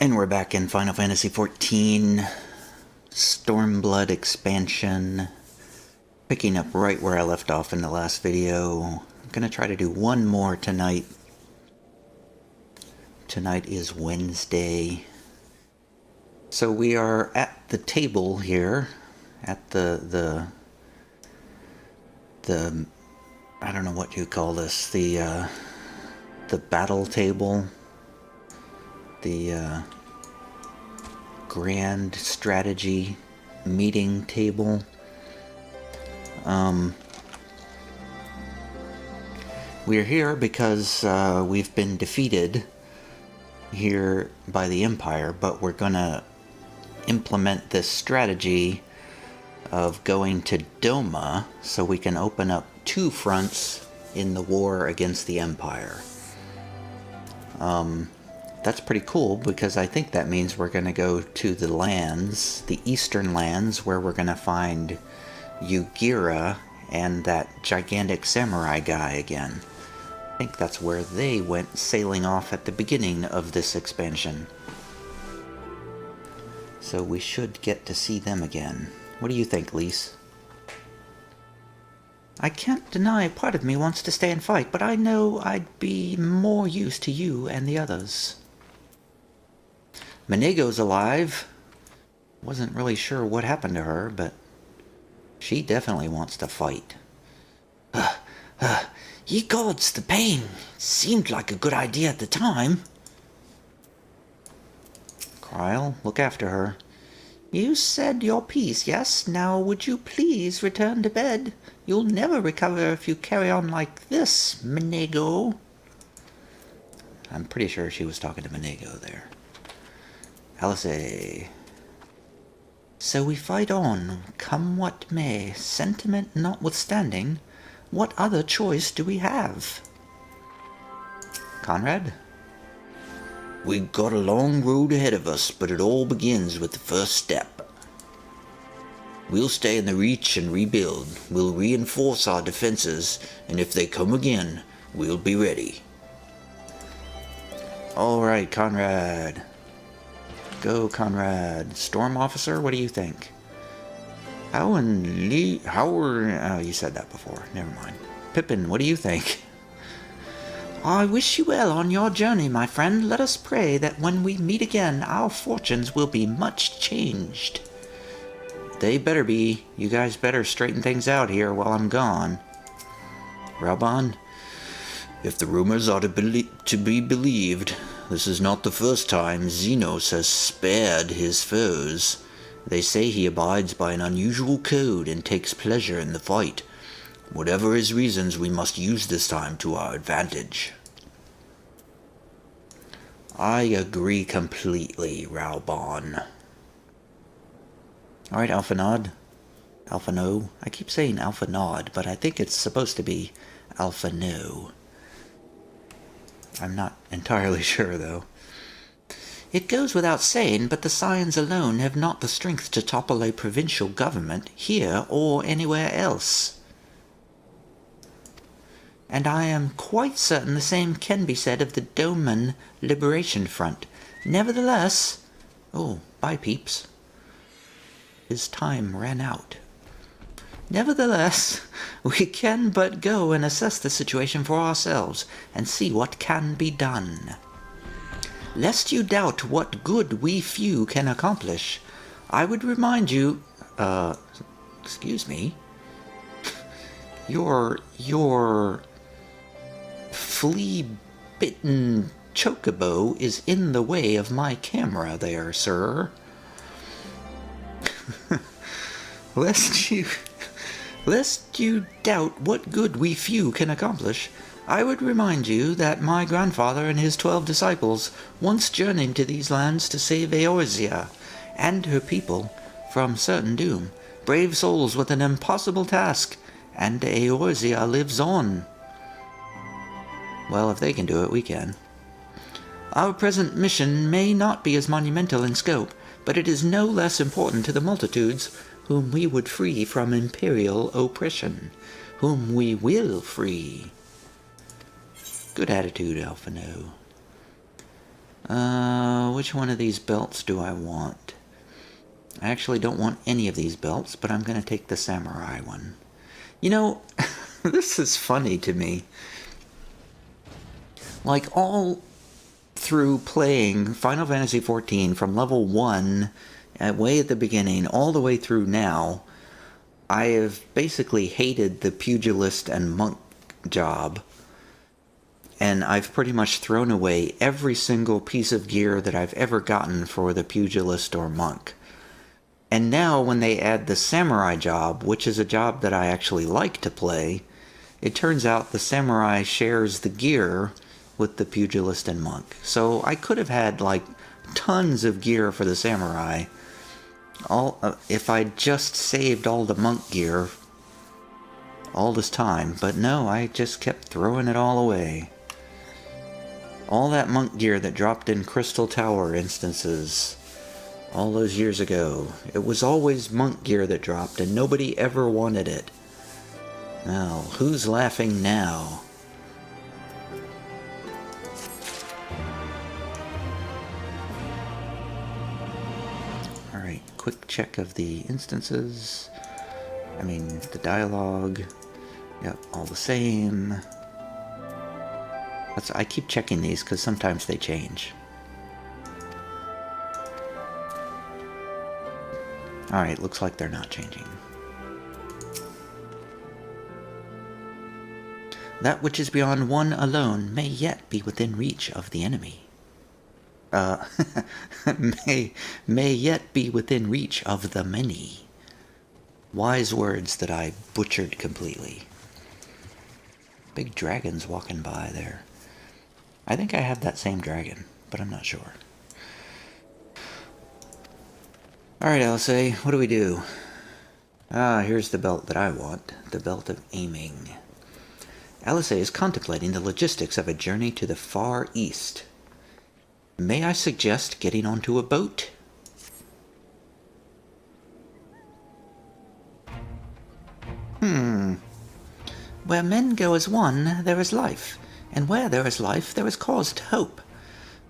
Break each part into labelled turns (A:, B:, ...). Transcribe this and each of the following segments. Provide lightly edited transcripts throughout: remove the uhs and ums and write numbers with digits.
A: And we're back in Final Fantasy XIV Stormblood expansion, picking up right where I left off in the last video. I'm going to try to do one more tonight. Tonight is Wednesday. So we are at the table here, at the I don't know what you call this, the battle table, the grand strategy meeting table. We're here because we've been defeated here by the Empire, but we're gonna implement this strategy of going to Doma so we can open up two fronts in the war against the Empire. That's pretty cool, because I think that means we're going to go to the lands, the eastern lands, where we're going to find Yugira and that gigantic samurai guy again. I think that's where they went sailing off at the beginning of this expansion. So we should get to see them again. What do you think, Lise? I can't deny part of me wants to stay and fight, but I know I'd be more use to you and the others. Menego's alive. Wasn't really sure what happened to her, but she definitely wants to fight. Ye gods, the pain. Seemed like a good idea at the time. Kryle, look after her. You said your piece, yes? Now would you please return to bed? You'll never recover if you carry on like this, Menego. I'm pretty sure she was talking to Menego there. Alice. So we fight on, come what may, sentiment notwithstanding. What other choice do we have? Conrad? We've got a long road ahead of us, but it all begins with the first step. We'll stay in the Reach and rebuild. We'll reinforce our defenses, and if they come again, we'll be ready. All right, Conrad. Go, Conrad. Storm Officer, what do you think? Oh, you said that before. Never mind. Pippin, what do you think? I wish you well on your journey, my friend. Let us pray that when we meet again, our fortunes will be much changed. They better be. You guys better straighten things out here while I'm gone. Raubahn, if the rumors are to be believed, this is not the first time Xenos has spared his foes. They say he abides by an unusual code and takes pleasure in the fight. Whatever his reasons, we must use this time to our advantage. I agree completely, Raubahn. Alright, Alphanod. Alphano. I keep saying Alphanod, but I think it's supposed to be Alphano. I'm not entirely sure, though. It goes without saying, but the Scions alone have not the strength to topple a provincial government, here or anywhere else. And I am quite certain the same can be said of the Doman Liberation Front. Nevertheless... Oh, bye, peeps. His time ran out. Nevertheless, we can but go and assess the situation for ourselves, and see what can be done. Lest you doubt what good we few can accomplish, I would remind you... excuse me? Your flea-bitten chocobo is in the way of my camera there, sir. Lest you doubt what good we few can accomplish, I would remind you that my grandfather and his 12 disciples once journeyed to these lands to save Eorzea and her people from certain doom. Brave souls with an impossible task, and Eorzea lives on. Well, if they can do it, we can. Our present mission may not be as monumental in scope, but it is no less important to the multitudes whom we would free from imperial oppression, whom we will free. Good attitude, Alphano. which one of these belts do I want? I actually don't want any of these belts, but I'm going to take the samurai one. You know, this is funny to me. Like, all through playing Final Fantasy XIV from level 1, way at the beginning, all the way through now, I have basically hated the pugilist and monk job. And I've pretty much thrown away every single piece of gear that I've ever gotten for the pugilist or monk. And now when they add the samurai job, which is a job that I actually like to play, it turns out the samurai shares the gear with the pugilist and monk. So I could have had like tons of gear for the samurai, if I just saved all the monk gear all this time. But no, I just kept throwing it all away. All that monk gear that dropped in Crystal Tower instances all those years ago. It was always monk gear that dropped, and nobody ever wanted it. Now, who's laughing now? Alright, quick check of the instances. I mean, the dialogue. Yep, all the same. I keep checking these because sometimes they change. Alright, looks like they're not changing. That which is beyond one alone may yet be within reach of the enemy. May yet be within reach of the many. Wise words that I butchered completely. Big dragon's walking by there. I think I have that same dragon, but I'm not sure. Alright, LSA, what do we do? Here's the belt that I want. The belt of aiming. LSA is contemplating the logistics of a journey to the Far East. May I suggest getting onto a boat? Where men go as one, there is life. And where there is life, there is cause to hope.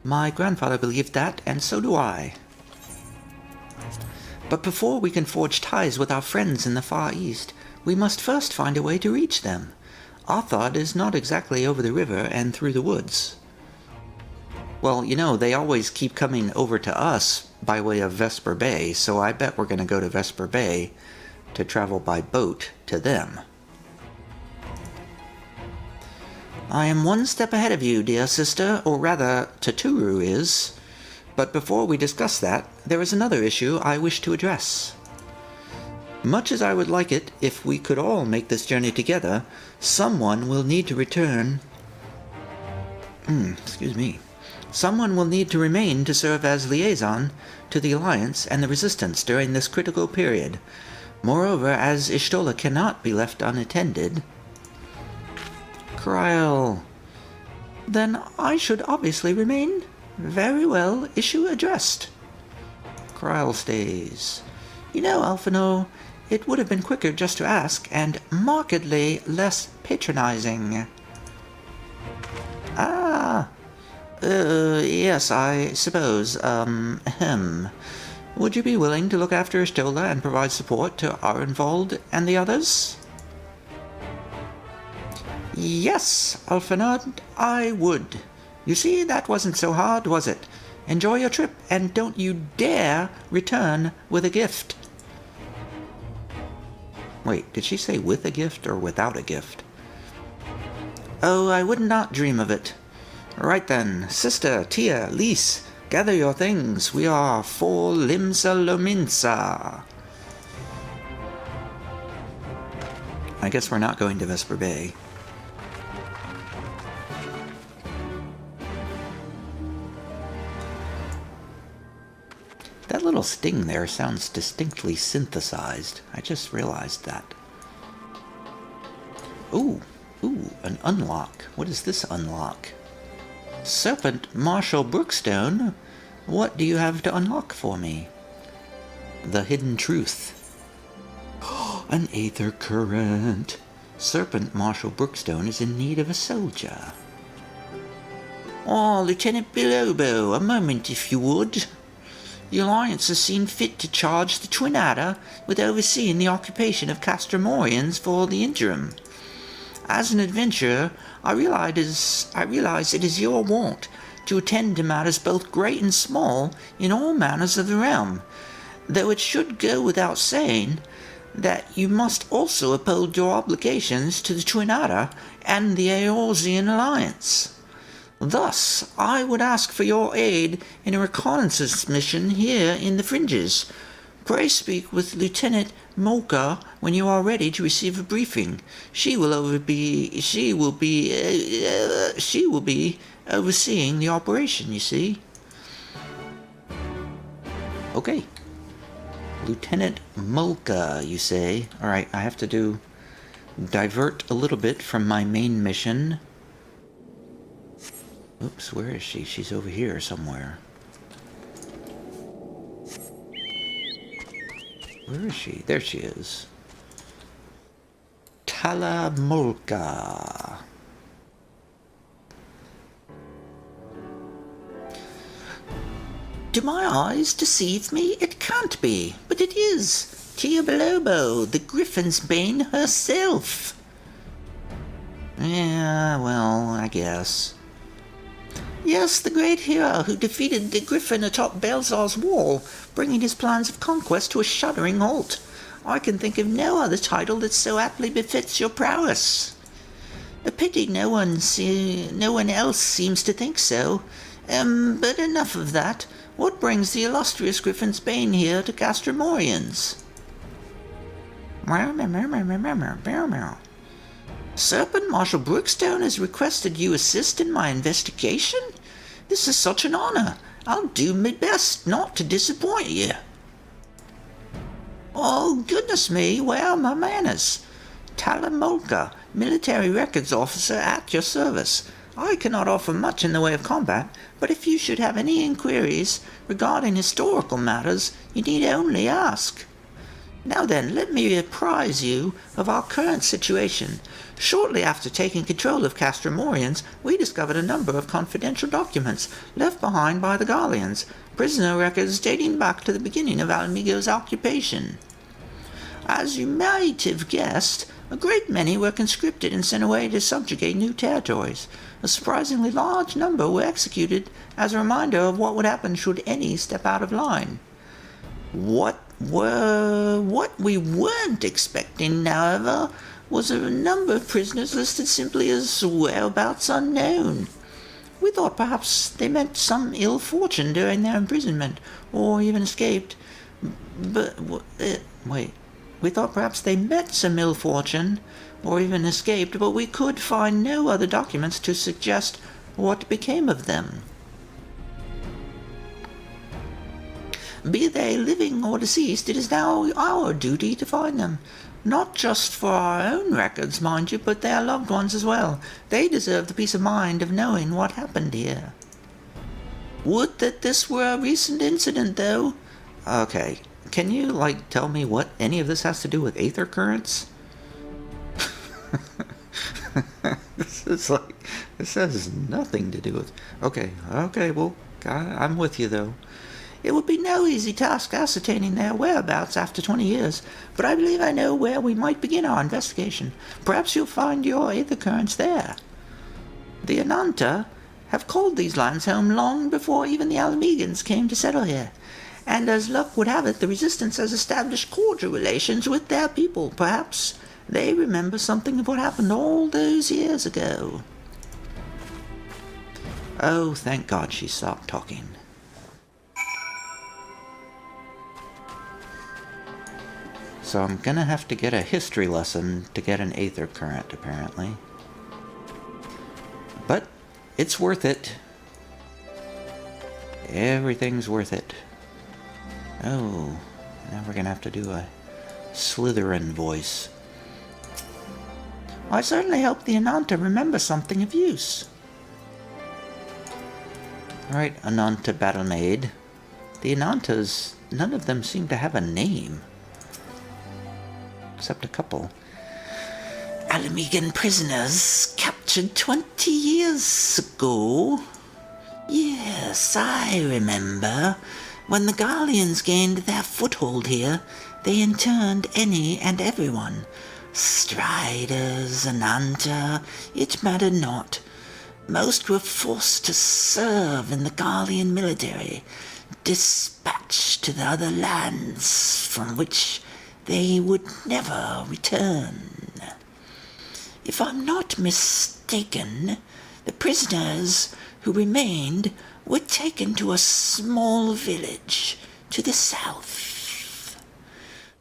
A: My grandfather believed that, and so do I. But before we can forge ties with our friends in the Far East, we must first find a way to reach them. Arthod is not exactly over the river and through the woods. Well, you know, they always keep coming over to us by way of Vesper Bay, so I bet we're going to go to Vesper Bay to travel by boat to them. I am one step ahead of you, dear sister, or rather, Toturu is. But before we discuss that, there is another issue I wish to address. Much as I would like it if we could all make this journey together, someone will need to return... Someone will need to remain to serve as liaison to the Alliance and the Resistance during this critical period. Moreover, as Y'shtola cannot be left unattended... Kryl... Then I should obviously remain? Very well, issue addressed. Kryl stays. You know, Alphino, it would have been quicker just to ask, and markedly less patronizing. Yes, I suppose, Would you be willing to look after Y'shtola and provide support to Arenvald and the others? Yes, Alphinaud, I would. You see, that wasn't so hard, was it? Enjoy your trip, and don't you dare return with a gift. Wait, did she say with a gift or without a gift? Oh, I would not dream of it. Right then, Sister, Tia, Lise, gather your things. We are for Limsa Lominsa. I guess we're not going to Vesper Bay. That little sting there sounds distinctly synthesized. I just realized that. Ooh, an unlock. What is this unlock? Serpent Marshal Brookstone, what do you have to unlock for me? The Hidden Truth. An Aether Current. Serpent Marshal Brookstone is in need of a soldier. Oh, Lieutenant Bilobo, a moment if you would. The Alliance has seen fit to charge the Twin Adder with overseeing the occupation of Castromorians for the interim. As an adventurer, I realize it is your wont to attend to matters both great and small in all manners of the realm, though it should go without saying that you must also uphold your obligations to the Twin Adder and the Eorzean Alliance. Thus, I would ask for your aid in a reconnaissance mission here in the fringes. Pray speak with Lieutenant Mocha when you are ready to receive a briefing. She will be overseeing the operation, you see. Okay. Lieutenant Mocha, you say? Alright, I have to divert a little bit from my main mission. Oops, where is she? She's over here somewhere. Where is she? There she is. Talamolka. Do my eyes deceive me? It can't be, but it is. Tia Bilobo, the Griffin's Bane herself. Yeah, well, I guess. Yes, the great hero who defeated the Griffin atop Belzar's wall, bringing his plans of conquest to a shuddering halt. I can think of no other title that so aptly befits your prowess. A pity no one else seems to think so. But enough of that. What brings the illustrious Griffin's Bane here to Castromorians? Serpent Marshal Brookstone has requested you assist in my investigation? This is such an honor. I'll do my best not to disappoint you. Oh, goodness me, where are my manners? Talamolka, military records officer at your service. I cannot offer much in the way of combat, but if you should have any inquiries regarding historical matters, you need only ask. Now then, let me apprise you of our current situation. Shortly after taking control of Castromorians, we discovered a number of confidential documents left behind by the Garleans, prisoner records dating back to the beginning of Alamigo's occupation. As you might have guessed, a great many were conscripted and sent away to subjugate new territories. A surprisingly large number were executed as a reminder of what would happen should any step out of line. What we weren't expecting, however, was a number of prisoners listed simply as whereabouts unknown. We thought perhaps they met some ill fortune during their imprisonment, or even escaped. We thought perhaps they met some ill fortune, or even escaped, but we could find no other documents to suggest what became of them. Be they living or deceased, it is now our duty to find them. Not just for our own records, mind you, but their loved ones as well. They deserve the peace of mind of knowing what happened here. Would that this were a recent incident, though. Okay, can you, tell me what any of this has to do with aether currents? This has nothing to do with... Okay, well, I'm with you, though. It would be no easy task ascertaining their whereabouts after 20 years, but I believe I know where we might begin our investigation. Perhaps you'll find your aether currents there. The Ananta have called these lands home long before even the Alamegans came to settle here, and as luck would have it, the Resistance has established cordial relations with their people. Perhaps they remember something of what happened all those years ago. Oh, thank God she stopped talking. So I'm gonna have to get a history lesson to get an aether current, apparently. But it's worth it. Everything's worth it. Oh, now we're gonna have to do a Slytherin voice. I certainly hope the Ananta remember something of use. Alright, Ananta Battlemaid. The Anantas, none of them seem to have a name. Except a couple. Alamegan prisoners captured 20 years ago.
B: Yes, I remember. When the Garleans gained their foothold here, they interned any and everyone. Striders, Ananta, it mattered not. Most were forced to serve in the Garlean military, dispatched to the other lands from which they would never return. If I'm not mistaken, the prisoners who remained were taken to a small village to the south.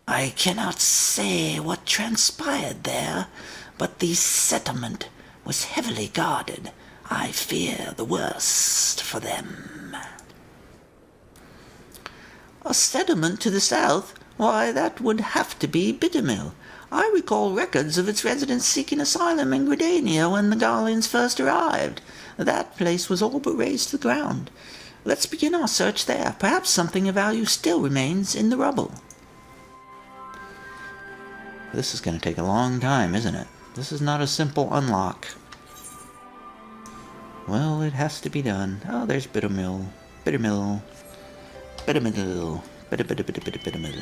B: I cannot say what transpired there, but the settlement was heavily guarded. I fear the worst for them. A settlement to the south? Why, that would have to be Bittermill. I recall records of its residents seeking asylum in Gridania when the Garleans first arrived. That place was all but razed to the ground. Let's begin our search there. Perhaps something of value still remains in the rubble.
A: This is going to take a long time, isn't it? This is not a simple unlock. Well, it has to be done. Oh, there's Bittermill. Bittermill. Bittermill. Bittermill.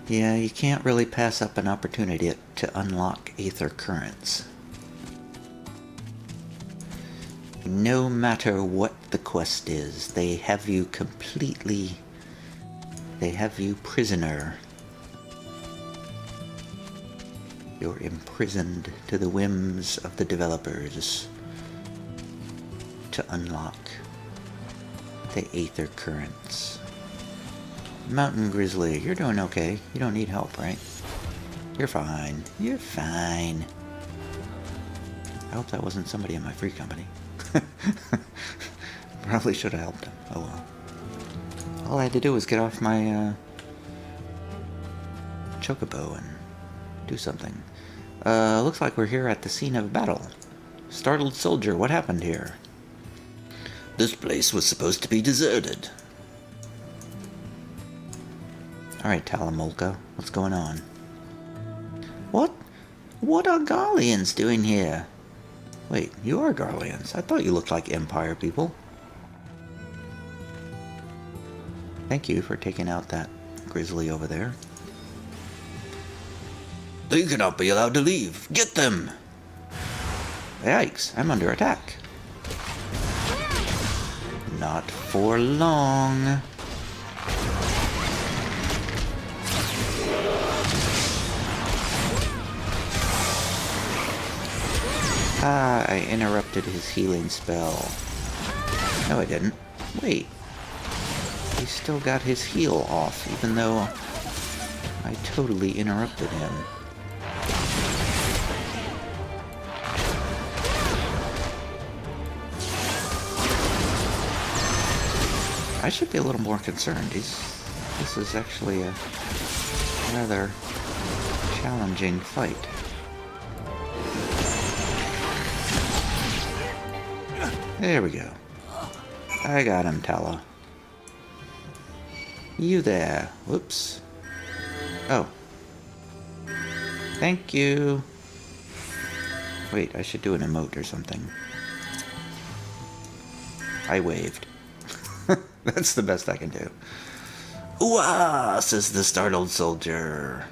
A: Yeah, you can't really pass up an opportunity to unlock Aether Currents. No matter what the quest is, they have you completely... They have you prisoner. You're imprisoned to the whims of the developers to unlock the Aether Currents. Mountain Grizzly, you're doing okay. You don't need help, right? You're fine. You're fine. I hope that wasn't somebody in my free company. Probably should have helped him. Oh well. All I had to do was get off my chocobo and do something. Looks like we're here at the scene of a battle. Startled soldier, what happened here?
B: This place was supposed to be deserted.
A: Alright, Talamolka, what's going on?
B: What are Garleans doing here?
A: Wait, you are Garleans. I thought you looked like Empire people. Thank you for taking out that grizzly over there.
B: They cannot be allowed to leave. Get them!
A: Yikes, I'm under attack. Not for long. Ah, I interrupted his healing spell. No, I didn't. Wait. He still got his heal off, even though I totally interrupted him. I should be a little more concerned. This is actually a rather challenging fight. There we go. I got him, Tala. You there. Whoops. Oh. Thank you. Wait, I should do an emote or something. I waved. That's the best I can do.
B: Ooh-ah, says the startled soldier.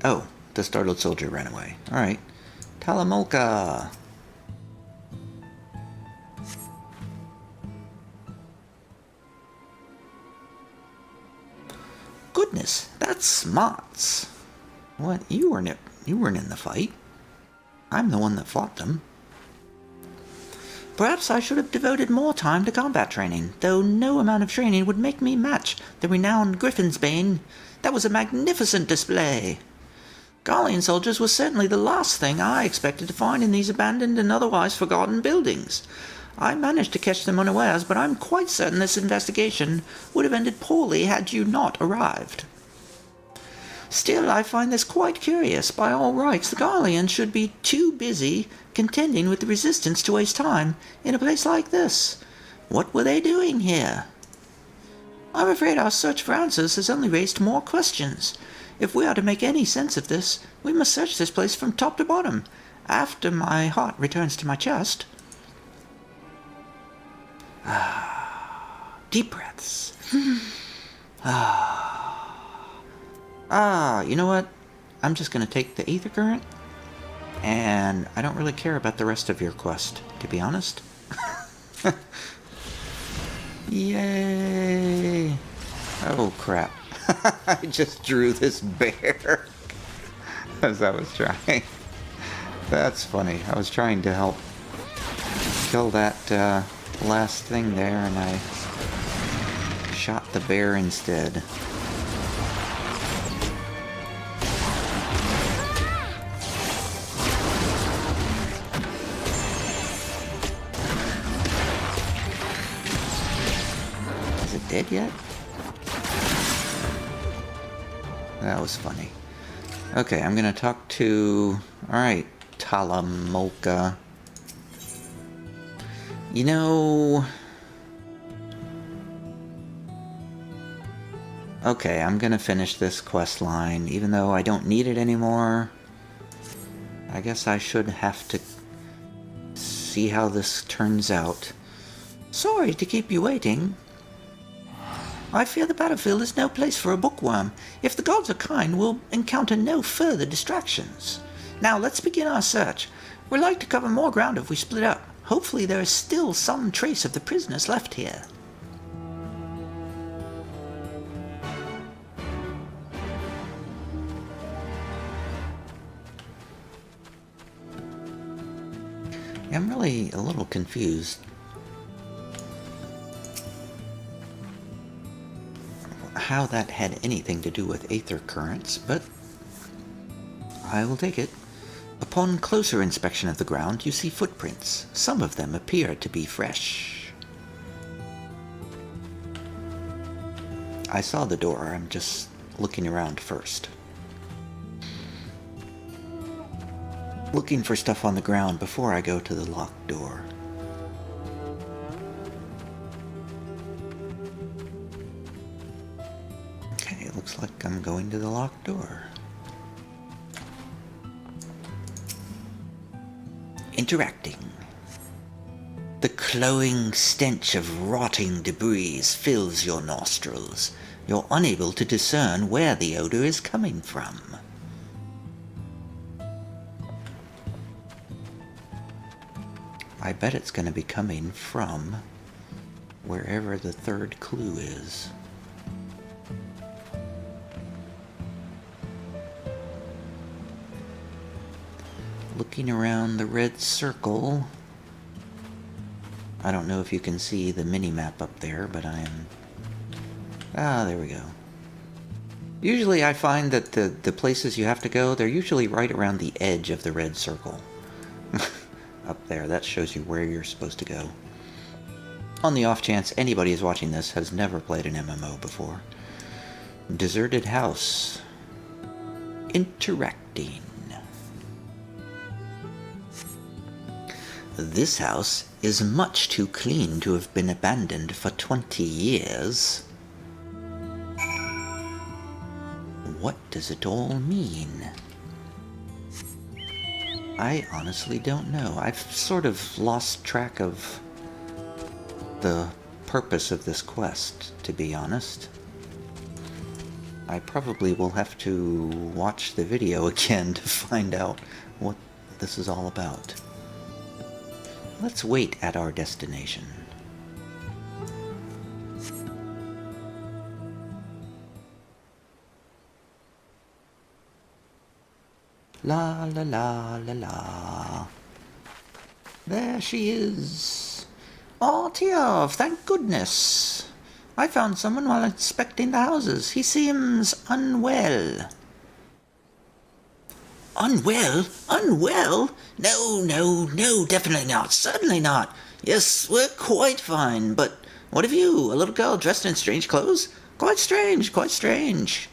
A: Oh, the startled soldier ran away. Alright. Talamolka! Goodness, that's smarts. What? You weren't in the fight. I'm the one that fought them. Perhaps I should have devoted more time to combat training, though no amount of training would make me match the renowned Griffin's Bane. That was a magnificent display. Garlean soldiers were certainly the last thing I expected to find in these abandoned and otherwise forgotten buildings. I managed to catch them unawares, but I'm quite certain this investigation would have ended poorly had you not arrived. Still, I find this quite curious. By all rights, the Garleans should be too busy contending with the resistance to waste time in a place like this. What were they doing here?
B: I'm afraid our search for answers has only raised more questions. If we are to make any sense of this, we must search this place from top to bottom, after my heart returns to my chest. Deep breaths. You know what? I'm just going to take the Aether Current, and I don't really care about the rest of your quest, to be honest. Yay! Oh, crap. I just drew this bear as I was trying. That's funny. I was trying to help kill that last thing there, and I shot the bear instead. Is it dead yet? That was funny. Okay, I'm gonna talk to... Alright, Talamolka. You know... Okay, I'm gonna finish this quest line, even though I don't need it anymore. I guess I should have to see how this turns out. Sorry to keep you waiting. I fear the battlefield is no place for a bookworm. If the gods are kind, we'll encounter no further distractions. Now, let's begin our search. We'd like to cover more ground if we split up. Hopefully there is still some trace of the prisoners left here. I'm really a little confused. How that had anything to do with aether currents, but I will take it. Upon closer inspection of the ground, you see footprints. Some of them appear to be fresh. I saw the door, I'm just looking around first. Looking for stuff on the ground before I go to the locked door. Okay, it looks like I'm going to the locked door. Interacting. The cloying stench of rotting debris fills your nostrils. You're unable to discern where the odor is coming from. I bet it's going to be coming from wherever the third clue is. Looking around the red circle. I don't know if you can see the mini-map up there, but I am... Ah, there we go. Usually I find that the places you have to go, they're usually right around the edge of the red circle. Up there, that shows you where you're supposed to go. On the off chance anybody is watching this has never played an MMO before. Deserted house. Interacting. This house is much too clean to have been abandoned for 20 years. What does it all mean? I honestly don't know. I've sort of lost track of the purpose of this quest, to be honest. I probably will have to watch the video again to find out what this is all about. Let's wait at our destination. La la la la la. There she is. Oh, Tiov, thank goodness. I found someone while inspecting the houses. He seems unwell. Unwell? Unwell? No, definitely not. Certainly not. Yes, we're quite fine, but what of you? A little girl dressed in strange clothes? Quite strange, quite strange.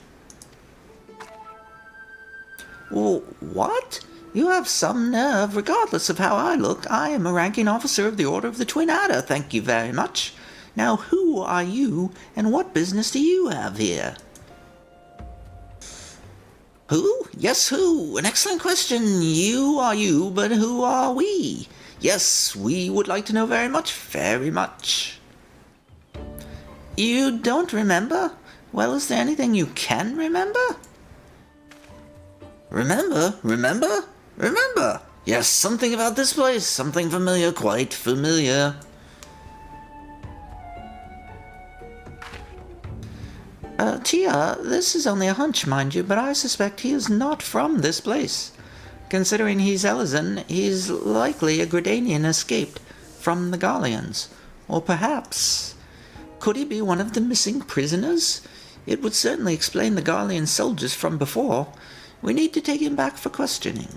B: What? You have some nerve. Regardless of how I look, I am a ranking officer of the Order of the Twin Adder, thank you very much. Now who are you, and what business do you have here? Who? Yes, who? An excellent question. You are you, but who are we? Yes, we would like to know very much, very much. You don't remember? Well, is there anything you can remember? Remember? Remember? Remember! Yes, something about this place. Something familiar, quite familiar. Tia, this is only a hunch, mind you, but I suspect he is not from this place. Considering he's Elysian, he's likely a Gridanian escaped from the Gallians. Or perhaps, could he be one of the missing prisoners? It would certainly explain the Gallian soldiers from before. We need to take him back for questioning.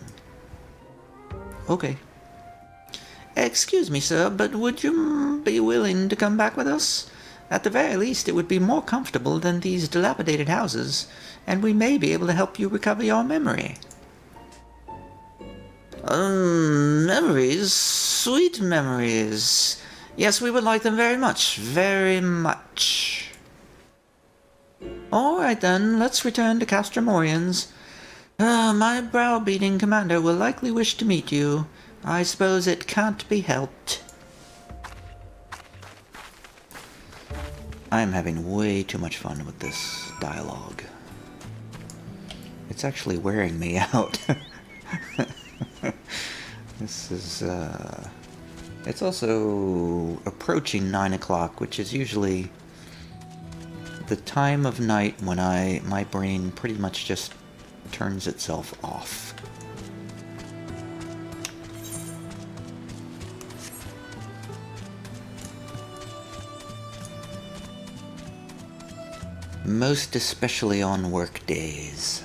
B: Okay. Excuse me, sir, but would you be willing to come back with us? At the very least, it would be more comfortable than these dilapidated houses, and we may be able to help you recover your memory. Memories? Sweet memories. Yes, we would like them very much, very much. All right then, let's return to Castramorians. My browbeating commander will likely wish to meet you. I suppose it can't be helped. I'm having way too much fun with this dialogue. It's actually wearing me out. This is, it's also approaching 9 o'clock, which is usually the time of night when my brain pretty much just turns itself off. Most especially on work days.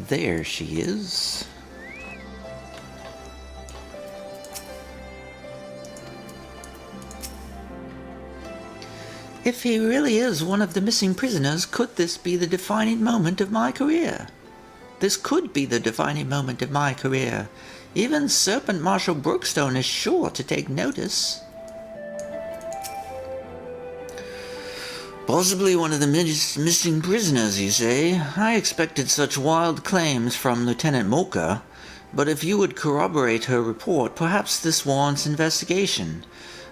B: There she is. If he really is one of the missing prisoners, could this be the defining moment of my career? This could be the defining moment of my career. Even Serpent Marshal Brookstone is sure to take notice. Possibly one of the missing prisoners, you say? I expected such wild claims from Lieutenant Mocha, but if you would corroborate her report, perhaps this warrants investigation.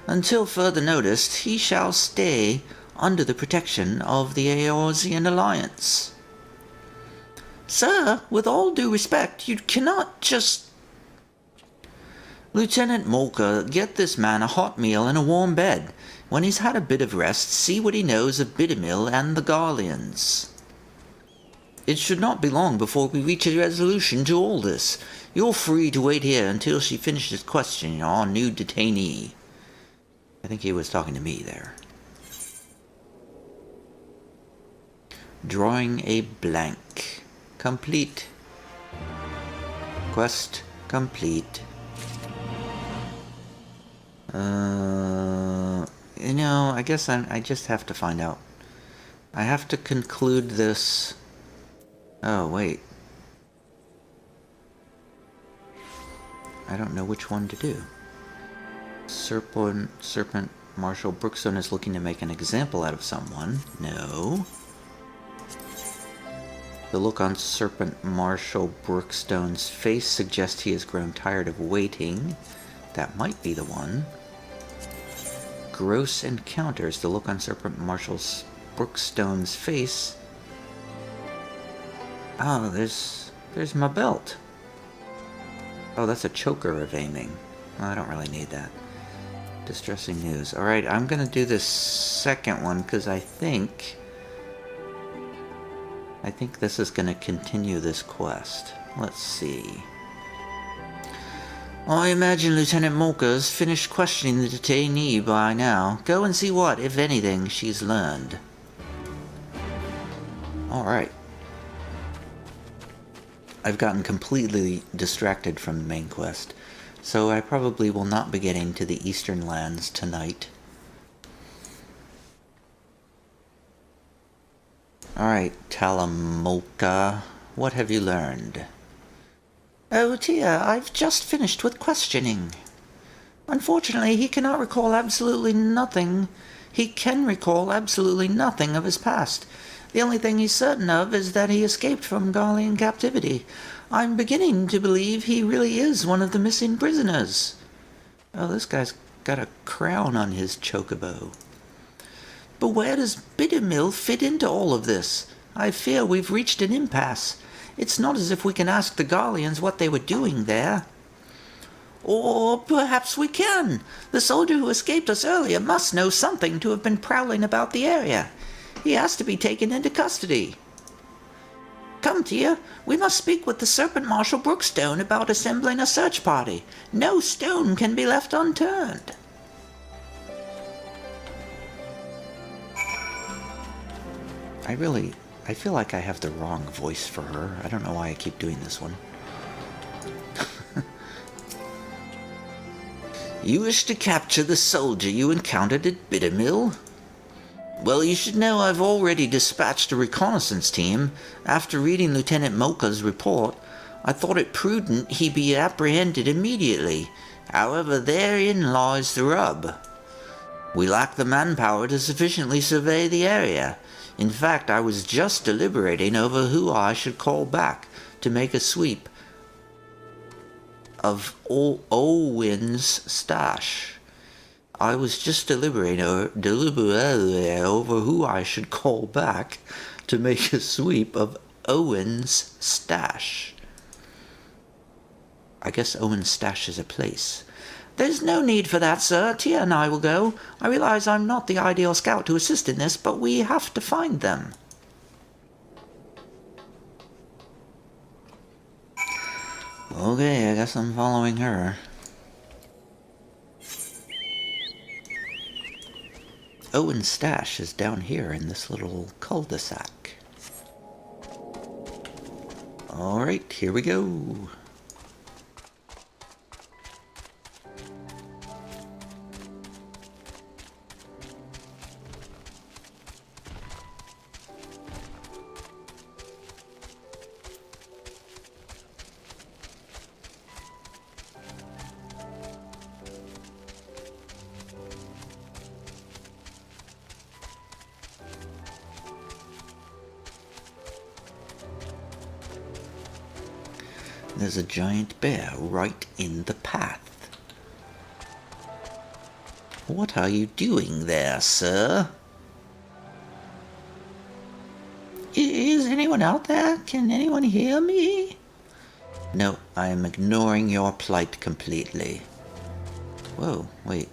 B: Until further notice, he shall stay under the protection of the Eorzean Alliance. Sir, with all due respect, you cannot just... Lieutenant Mocha, get this man a hot meal and a warm bed. When he's had a bit of rest, see what he knows of Bidimil and the Garleans. It should not be long before we reach a resolution to all this. You're free to wait here until she finishes questioning our new detainee. I think he was talking to me there. Drawing a blank. Complete. Quest complete. You know, I guess I just have to find out. I have to conclude this... Oh, wait. I don't know which one to do. Serpent Marshal Brookstone is looking to make an example out of someone. No. The look on Serpent Marshal Brookstone's face suggests he has grown tired of waiting. That might be the one. Gross encounters. The look on Serpent Marshal Brookstone's face. Oh, there's my belt. Oh, that's a choker of aiming. Well, I don't really need that. Distressing news. Alright, I'm gonna do this second one because I think this is gonna continue this quest. Let's see. I imagine Lieutenant Molker's finished questioning the detainee by now. Go and see what, if anything, she's learned.
A: Alright. I've gotten completely distracted from the main quest, so I probably will not be getting to the Eastern Lands tonight. Alright, Talamolka, what have you learned?
B: Oh dear, I've just finished with questioning. Unfortunately, he cannot recall absolutely nothing. He can recall absolutely nothing of his past. The only thing he's certain of is that he escaped from Garlean captivity. I'm beginning to believe he really is one of the missing prisoners.
A: Oh, this guy's got a crown on his chocobo.
B: But where does Bittermill fit into all of this? I fear we've reached an impasse. It's not as if we can ask the Garleans what they were doing there. Or perhaps we can. The soldier who escaped us earlier must know something to have been prowling about the area. He has to be taken into custody. Come, Tia, we must speak with the Serpent Marshal Brookstone about assembling a search party. No stone can be left unturned.
A: I feel like I have the wrong voice for her. I don't know why I keep doing this one.
B: You wish to capture the soldier you encountered at Bittermill? Well, you should know I've already dispatched a reconnaissance team. After reading Lieutenant Mocha's report, I thought it prudent he be apprehended immediately. However, therein lies the rub. We lack the manpower to sufficiently survey the area. In fact, I was just deliberating over who I should call back to make a sweep of Owen's stash. I was just deliberating over who I should call back to make a sweep of Owen's stash. I guess Owen's stash is a place. There's no need for that, sir. Tia and I will go. I realize I'm not the ideal scout to assist in this, but we have to find them.
A: Okay, I guess I'm following her. Owen's stash is down here in this little cul-de-sac. Alright, here we go. There's a giant bear right in the path.
B: What are you doing there, sir? Is anyone out there? Can anyone hear me?
A: No, I am ignoring your plight completely. Whoa, wait.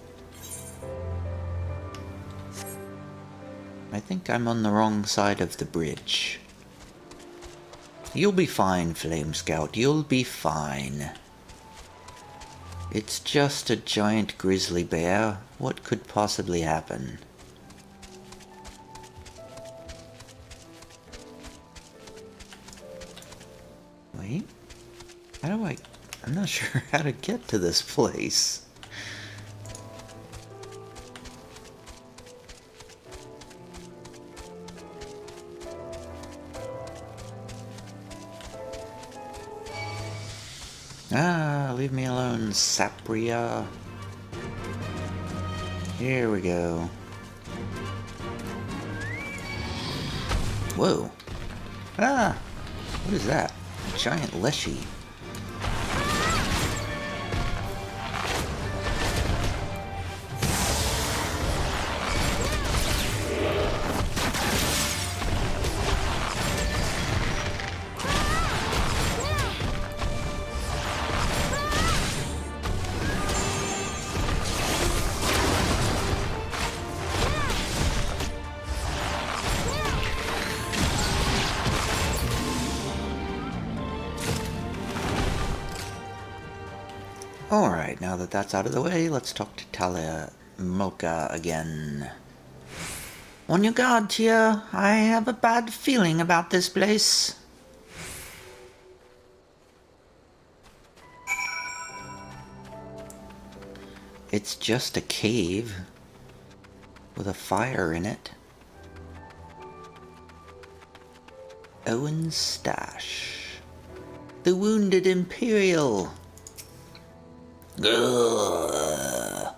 A: I think I'm on the wrong side of the bridge. You'll be fine, Flame Scout, you'll be fine. It's just a giant grizzly bear. What could possibly happen? Wait, how do I'm not sure how to get to this place. Ah, leave me alone, Sapria. Here we go. Whoa. Ah! What is that? A giant leshy. Alright, now that that's out of the way, let's talk to Talia Mocha again.
B: On your guard, Tia. I have a bad feeling about this place.
A: It's just a cave with a fire in it. Owen's stash. The wounded Imperial. Ugh.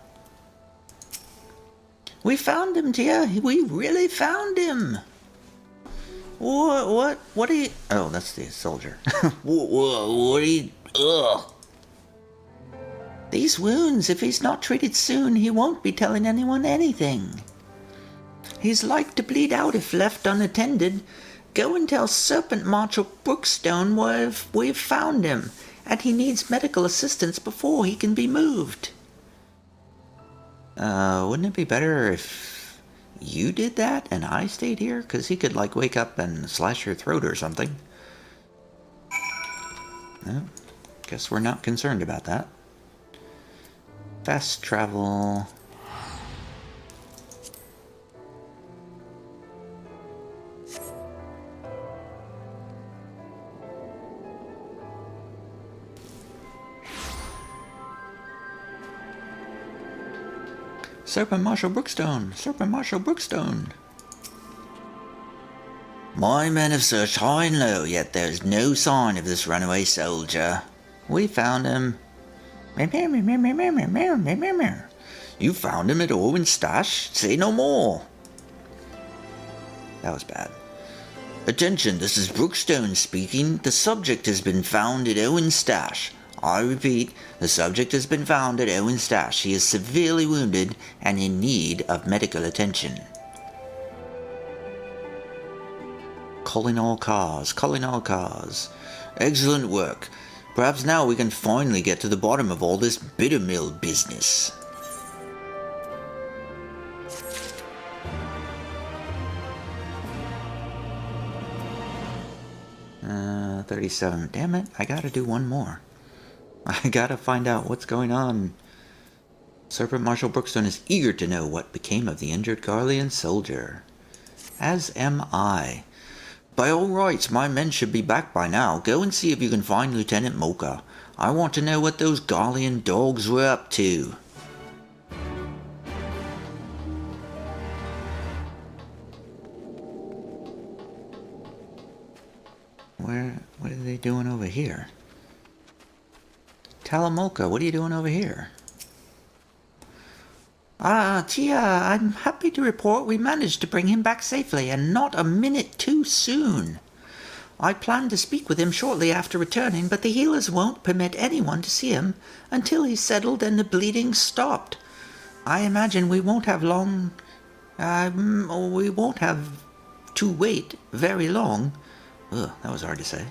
A: We found him, Tia. We really found him. What are you... Oh, that's the soldier. What are you... Ugh.
B: These wounds, if he's not treated soon, he won't be telling anyone anything. He's like to bleed out if left unattended. Go and tell Serpent Marshal Brookstone we've found him, and he needs medical assistance before he can be moved.
A: Wouldn't it be better if you did that and I stayed here? Because he could, like, wake up and slash your throat or something. No, guess we're not concerned about that. Fast travel. Serpent Marshal Brookstone! Serpent Marshal Brookstone!
B: My men have searched high and low, yet there is no sign of this runaway soldier.
A: We found him.
B: You found him at Owen's stash? Say no more.
A: That was bad.
B: Attention, this is Brookstone speaking. The subject has been found at Owen's stash. I repeat, the subject has been found at Owen's stash. He is severely wounded and in need of medical attention.
A: Calling all cars, calling all cars.
B: Excellent work. Perhaps now we can finally get to the bottom of all this bitter mill business.
A: 37. Damn it, I gotta do one more. I gotta find out what's going on. Serpent Marshal Brookstone is eager to know what became of the injured Garlean soldier. As am I.
B: By all rights, my men should be back by now. Go and see if you can find Lieutenant Mocha. I want to know what those Garlean dogs were up to.
A: What are they doing over here? Talamoka, what are you doing over here?
B: Tia, I'm happy to report we managed to bring him back safely, and not a minute too soon. I planned to speak with him shortly after returning, but the healers won't permit anyone to see him until he's settled and the bleeding stopped. I imagine we won't have to wait very long.
A: Ugh, that was hard to say.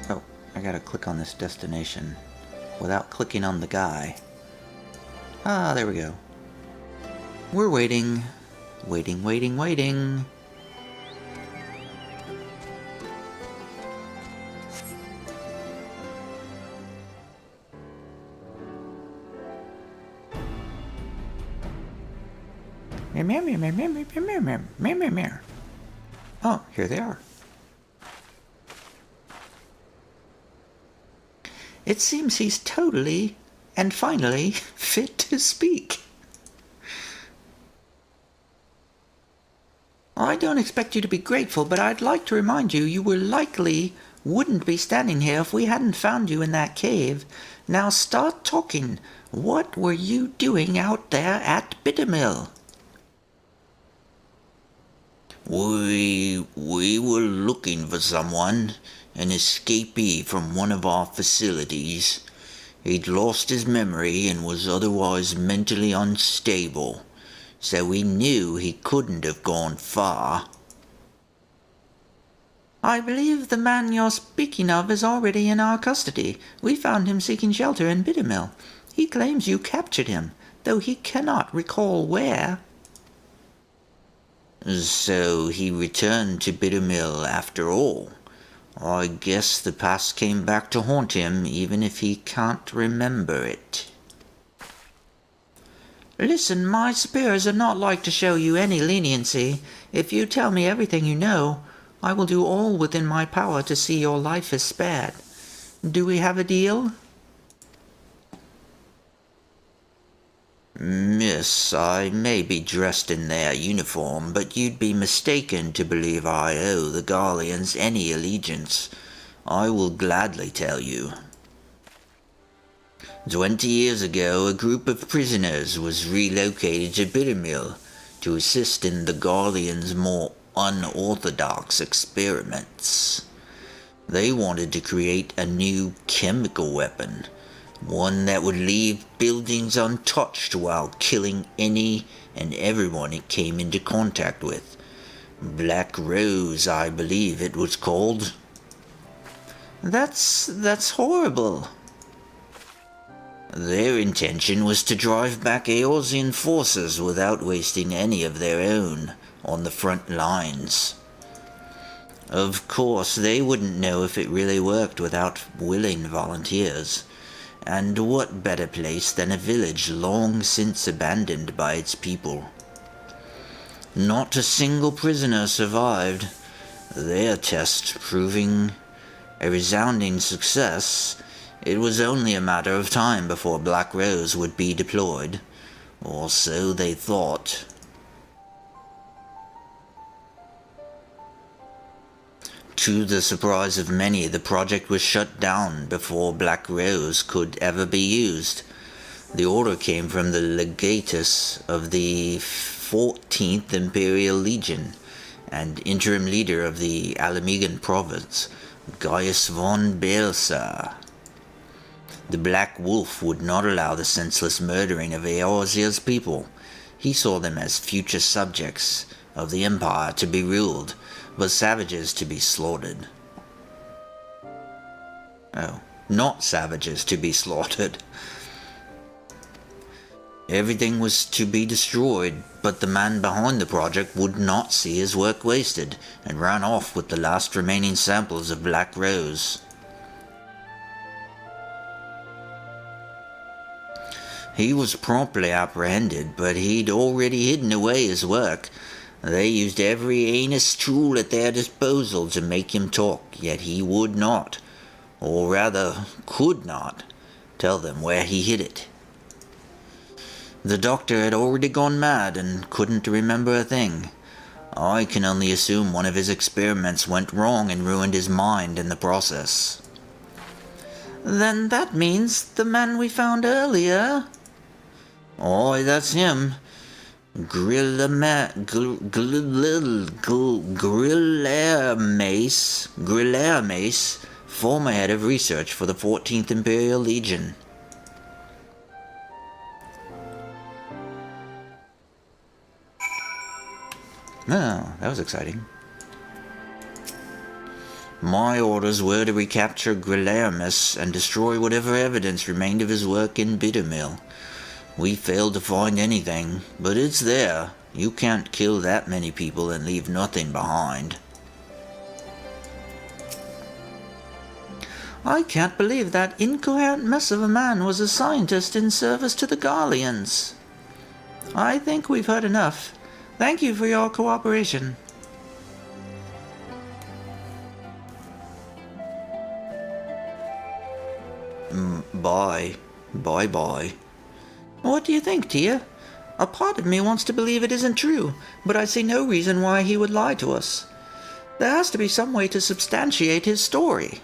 A: Oh, I gotta click on this destination without clicking on the guy. Ah, there we go. We're waiting. Waiting, waiting, waiting. Oh, here they are.
B: It seems he's totally and finally fit to speak. I don't expect you to be grateful, but I'd like to remind you wouldn't be standing here if we hadn't found you in that cave. Now start talking. What were you doing out there at Bittermill?
C: We were looking for someone, an escapee from one of our facilities. He'd lost his memory and was otherwise mentally unstable, so we knew he couldn't have gone far.
B: I believe the man you're speaking of is already in our custody. We found him seeking shelter in Bittermill. He claims you captured him, though he cannot recall where.
C: So he returned to Bittermill after all. I guess the past came back to haunt him, even if he can't remember it.
B: Listen, my superiors are not like to show you any leniency. If you tell me everything you know, I will do all within my power to see your life is spared. Do we have a deal?
C: Miss, I may be dressed in their uniform, but you'd be mistaken to believe I owe the Garleans any allegiance. I will gladly tell you. 20 years ago, a group of prisoners was relocated to Bittermill to assist in the Garleans' more unorthodox experiments. They wanted to create a new chemical weapon, one that would leave buildings untouched while killing any and everyone it came into contact with. Black Rose, I believe it was called.
B: That's horrible.
C: Their intention was to drive back Eorzean forces without wasting any of their own on the front lines. Of course, they wouldn't know if it really worked without willing volunteers. And what better place than a village long since abandoned by its people? Not a single prisoner survived, their test proving a resounding success. It was only a matter of time before Black Rose would be deployed, or so they thought. To the surprise of many, the project was shut down before Black Rose could ever be used. The order came from the legatus of the 14th Imperial Legion and interim leader of the Alamegan province, Gaius von Baelsar. The Black Wolf would not allow the senseless murdering of Eorzea's people. He saw them as future subjects of the Empire to be ruled, but savages to be slaughtered. Oh, not savages to be slaughtered. Everything was to be destroyed, but the man behind the project would not see his work wasted, and ran off with the last remaining samples of Black Rose. He was promptly apprehended, but he'd already hidden away his work. They used every heinous tool at their disposal to make him talk, yet he would not, or rather could not, tell them where he hid it. The doctor had already gone mad and couldn't remember a thing. I can only assume one of his experiments went wrong and ruined his mind in the process.
B: Then that means the man we found earlier.
C: Oh, that's him. Grillamace, former head of research for the 14th Imperial Legion.
A: Oh, that was exciting.
C: My orders were to recapture Grillamace and destroy whatever evidence remained of his work in Bittermill. We failed to find anything, but it's there. You can't kill that many people and leave nothing behind.
B: I can't believe that incoherent mess of a man was a scientist in service to the Garleans. I think we've heard enough. Thank you for your cooperation.
C: Bye. Bye-bye.
B: What do you think, Tia? A part of me wants to believe it isn't true, but I see no reason why he would lie to us. There has to be some way to substantiate his story.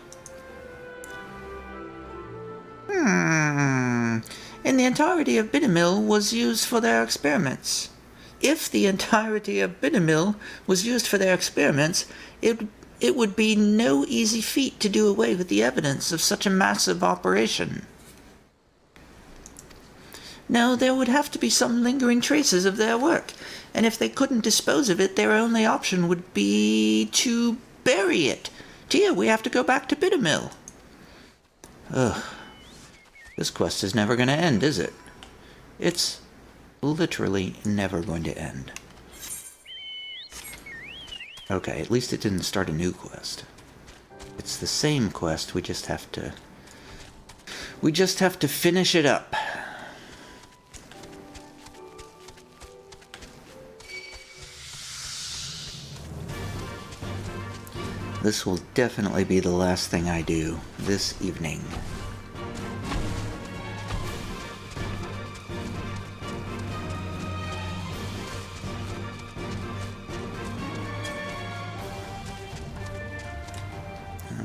B: And the entirety of Bittermill was used for their experiments. If the entirety of Bittermill was used for their experiments, it would be no easy feat to do away with the evidence of such a massive operation. No, there would have to be some lingering traces of their work, and if they couldn't dispose of it, their only option would be to bury it. Tia, we have to go back to Bittermill.
A: Ugh. This quest is never going to end, is it? It's literally never going to end. Okay, at least it didn't start a new quest. It's the same quest, we just have to... We just have to finish it up. This will definitely be the last thing I do this evening.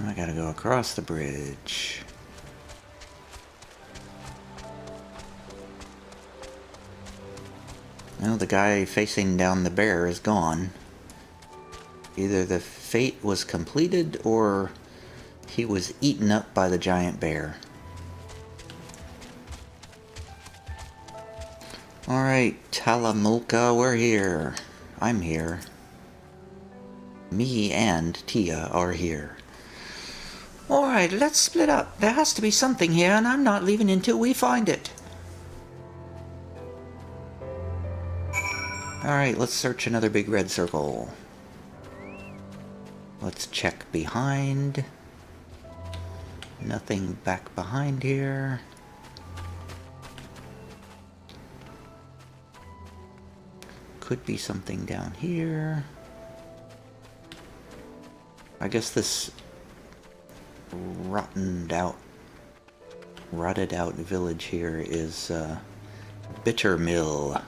A: I gotta go across the bridge. Well, the guy facing down the bear is gone. Either the fate was completed or he was eaten up by the giant bear. Alright, Talamulka, we're here. I'm here. Me and Tia are here.
B: Alright, let's split up. There has to be something here, and I'm not leaving until we find it.
A: Alright, let's search another big red circle. Let's check behind. Nothing back behind here. Could be something down here. I guess this rotted out village here is Bitter Mill.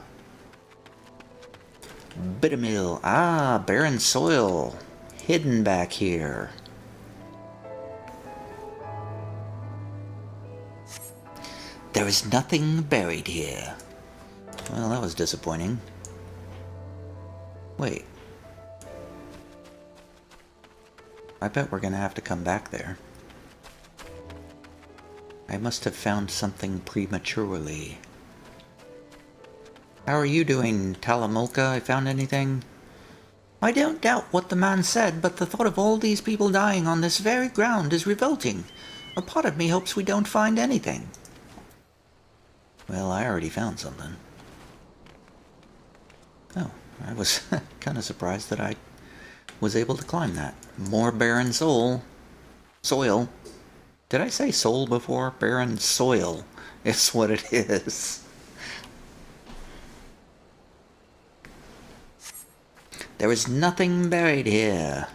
A: Bitter Mill. Ah, barren soil. Hidden back here.
B: There is nothing buried here.
A: Well, that was disappointing. Wait. I bet we're gonna have to come back there. I must have found something prematurely. How are you doing, Talamulka? I found anything?
B: I don't doubt what the man said, but the thought of all these people dying on this very ground is revolting. A part of me hopes we don't find anything.
A: Well, I already found something. Oh, I was kind of surprised that I was able to climb that. More barren soil. Did I say soul before? Barren soil. It's what it is. There is nothing buried here.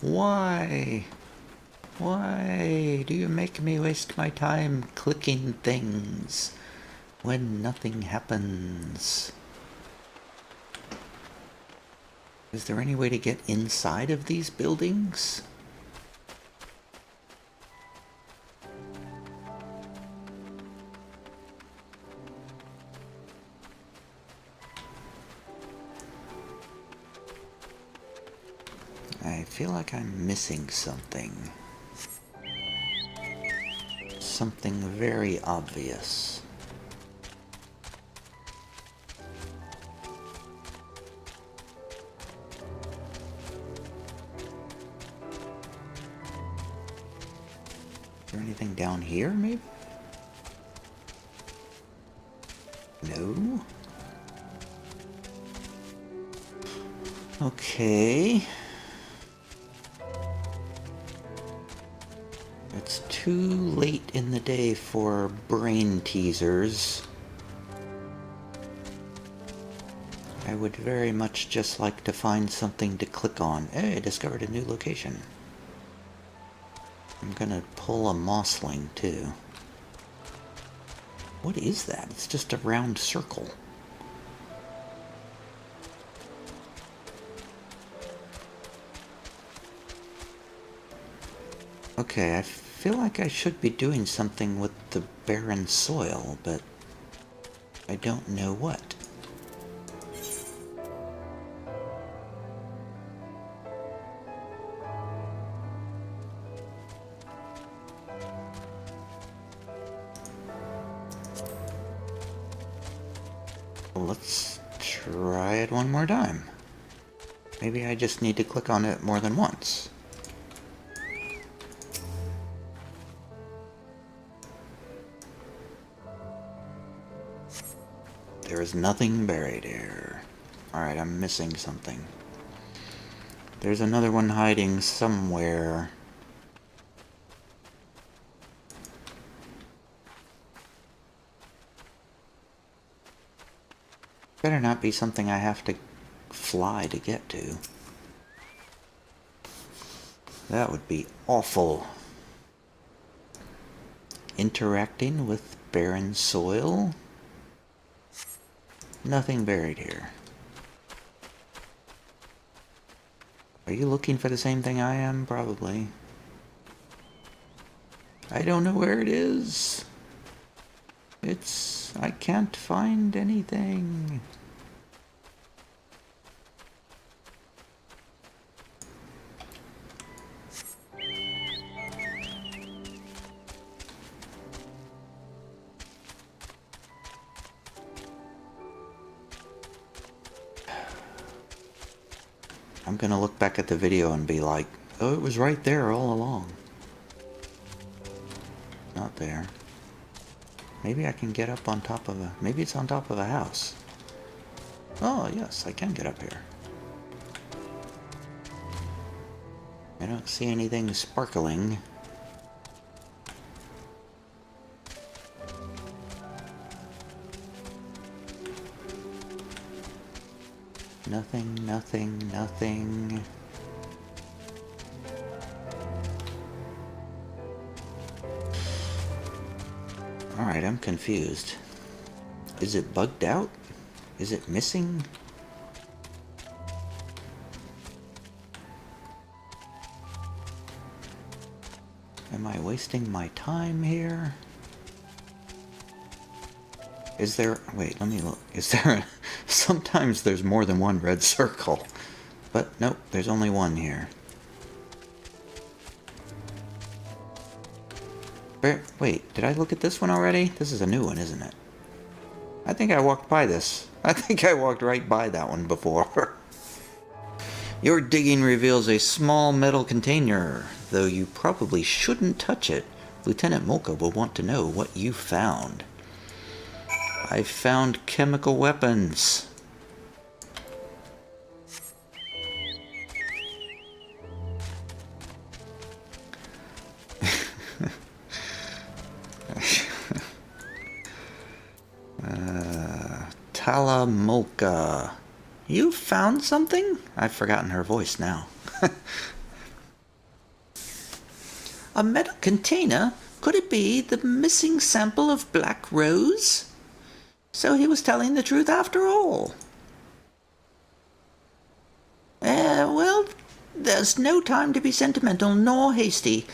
A: Why? Why do you make me waste my time clicking things when nothing happens? Is there any way to get inside of these buildings? I feel like I'm missing something. Something very obvious. Is there anything down here, maybe? No? Okay. It's too late in the day for brain teasers. I would very much just like to find something to click on. Hey, I discovered a new location. I'm gonna pull a mossling too. What is that? It's just a round circle. Okay, I feel like I should be doing something with the barren soil, but I don't know what. Let's try it one more time. Maybe I just need to click on it more than once. There is nothing buried here. Alright, I'm missing something. There's another one hiding somewhere. Better not be something I have to fly to get to. That would be awful. Interacting with barren soil. Nothing buried here. Are you looking for the same thing I am? Probably. I don't know where it is. I can't find anything. I'm gonna look back at the video and be like, oh, it was right there all along. Not there. Maybe I can get up on top of a... Maybe it's on top of a house. Oh, yes, I can get up here. I don't see anything sparkling. Nothing, nothing, nothing. Alright, I'm confused. Is it bugged out? Is it missing? Am I wasting my time here? Is there... Wait, let me look. Is there... Sometimes there's more than one red circle. But nope, there's only one here. Wait, did I look at this one already? This is a new one, isn't it? I think I walked by this. I think I walked right by that one before. Your digging reveals a small metal container, though you probably shouldn't touch it. Lieutenant Molka will want to know what you found. I found chemical weapons. Tala Molka. You found something? I've forgotten her voice now. A metal container? Could it be the missing sample of Black Rose? So he was telling the truth after all. Well, there's no time to be sentimental nor hasty.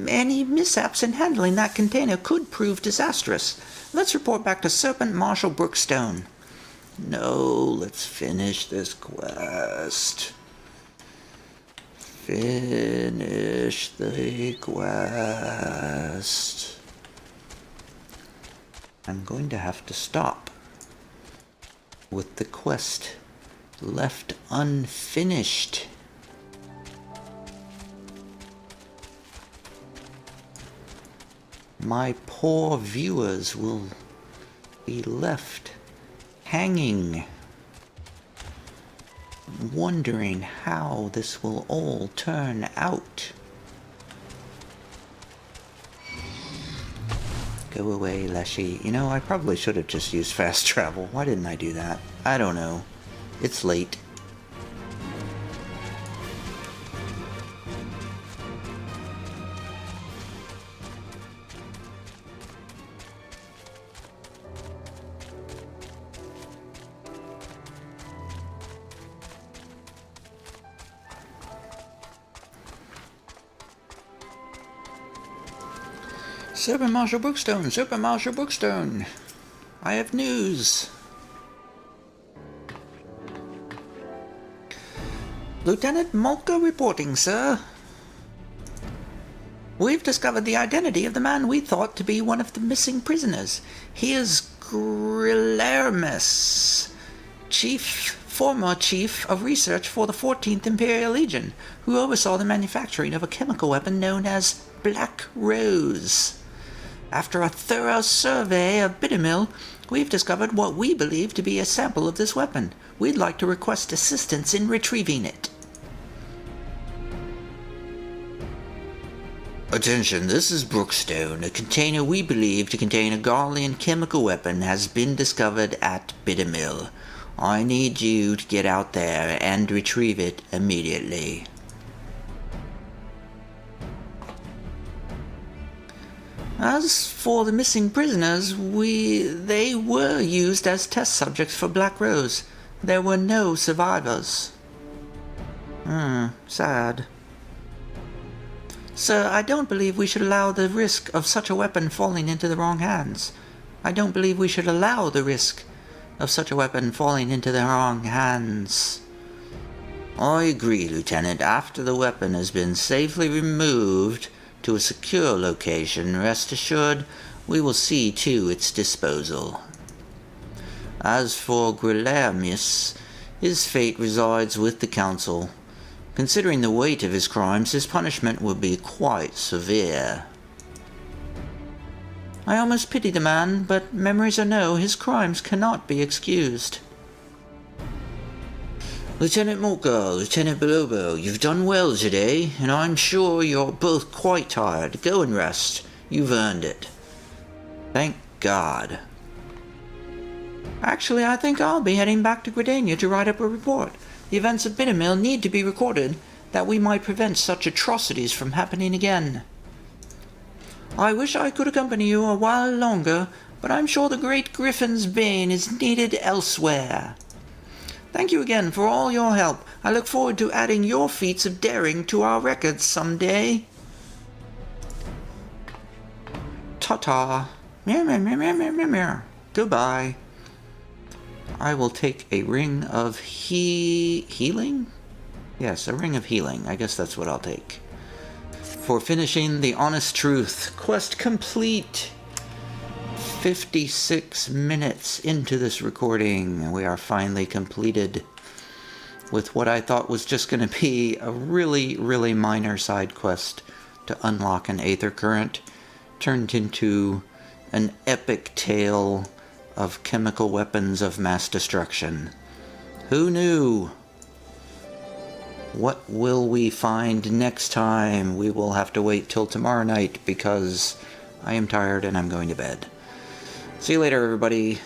A: Any mishaps in handling that container could prove disastrous. Let's report back to Serpent Marshal Brookstone. No, let's finish this quest. Finish the quest. I'm going to have to stop with the quest left unfinished. My poor viewers will be left hanging, wondering how this will all turn out. Go away, Leshy. You know, I probably should have just used fast travel. Why didn't I do that? I don't know. It's late. Serpent Marshal Brookstone! Serpent Marshal Brookstone! I have news! Lieutenant Molka reporting, sir. We've discovered the identity of the man we thought to be one of the missing prisoners. He is Grillermus, former chief of research for the 14th Imperial Legion, who oversaw the manufacturing of a chemical weapon known as Black Rose. After a thorough survey of Bittermill, we've discovered what we believe to be a sample of this weapon. We'd like to request assistance in retrieving it. Attention, this is Brookstone. A container we believe to contain a Garlean chemical weapon has been discovered at Bittermill.
C: I need you to get out there and retrieve it immediately.
A: As for the missing prisoners, they were used as test subjects for Black Rose. There were no survivors. Sad. Sir, I don't believe we should allow the risk of such a weapon falling into the wrong hands. I don't believe we should allow the risk of such a weapon falling into the wrong hands.
C: I agree, Lieutenant. After the weapon has been safely removed to a secure location, rest assured we will see to its disposal. As for Guillermus, his fate resides with the Council. Considering the weight of his crimes, his punishment will be quite severe.
A: I almost pity the man, but memories or no, his crimes cannot be excused.
C: Lieutenant Morcar, Lieutenant Bilobo, you've done well today, and I'm sure you're both quite tired. Go and rest. You've earned it.
A: Thank God. Actually, I think I'll be heading back to Gridania to write up a report. The events of Bittermill need to be recorded, that we might prevent such atrocities from happening again. I wish I could accompany you a while longer, but I'm sure the great Griffin's bane is needed elsewhere. Thank you again for all your help. I look forward to adding your feats of daring to our records someday. Ta-ta. Goodbye. I will take a ring of healing? Yes, a ring of healing. I guess that's what I'll take. For finishing the honest truth. Quest complete. 56 minutes into this recording, we are finally completed with what I thought was just going to be a really, really minor side quest to unlock an Aether Current, turned into an epic tale of chemical weapons of mass destruction. Who knew? What will we find next time? We will have to wait till tomorrow night because I am tired and I'm going to bed. See you later, everybody.